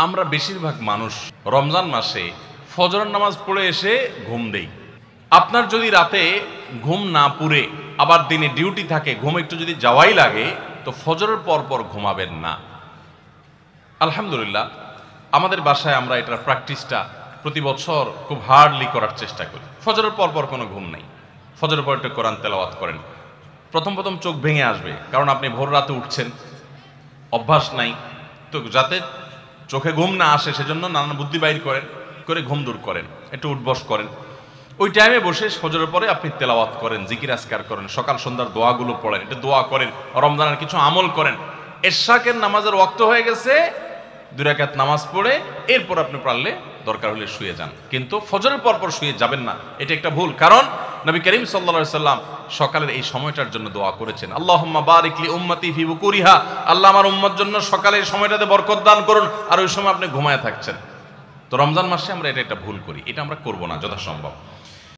আমরা বেশিরভাগ মানুষ রমজান মাসে ফজরের নামাজ পড়ে এসে ঘুম দেই। আপনার যদি রাতে ঘুম না পুরে আবার দিনে ডিউটি থাকে, ঘুম একটু যদি যাওয়াই লাগে, তো ফজরের পর পর ঘুমাবেন না। আলহামদুলিল্লাহ, আমাদের বাসায় আমরা এটার প্র্যাকটিসটা প্রতি বছর খুব হার্ডলি করার চেষ্টা করি। ফজরের পর পর কোনো ঘুম নেই, ফজরের পর একটু কোরআন তেলাওয়াত করেন। প্রথম প্রথম চোখ ভেঙে আসবে, কারণ আপনি ভোর রাতে উঠছেন, অভ্যাস নাই। তো যাতে চোখে ঘুম না আসে সেজন্য নানান বুদ্ধি বাইর করেন, করে ঘুম দূর করেন, একটু উঠবস করেন। ওই টাইমে বসে ফজরের পরে আপনি তেলাওয়াত করেন, জিকির আজকার করেন, সকাল সন্ধ্যার দোয়াগুলো পড়েন, একটু দোয়া করেন, রমজানের কিছু আমল করেন। এশাকের নামাজের ওয়াক্ত হয়ে গেছে, 2 রাকাত নামাজ পড়ে এরপর আপনি পারলে দরকার হলে শুয়ে যান, কিন্তু ফজরের পর পর শুয়ে যাবেন না। এটা একটা ভুল, কারণ নবী করিম সাল্লাল্লাহু আলাইহি সাল্লাম সকালের এই সময়টার জন্য দোয়া করেছেন, আল্লাহুম্মা বারিক লি উম্মতি ফি বুকুরিহা, আল্লাহ আমার উম্মত জন্য সকালের সময়টাতে বরকত দান করুন। আর ওই সময় আপনি ঘুমায় থাকছেন। তো রমজান মাসে আমরা এটা একটা ভুল করি, এটা আমরা করব না যথাসম্ভব।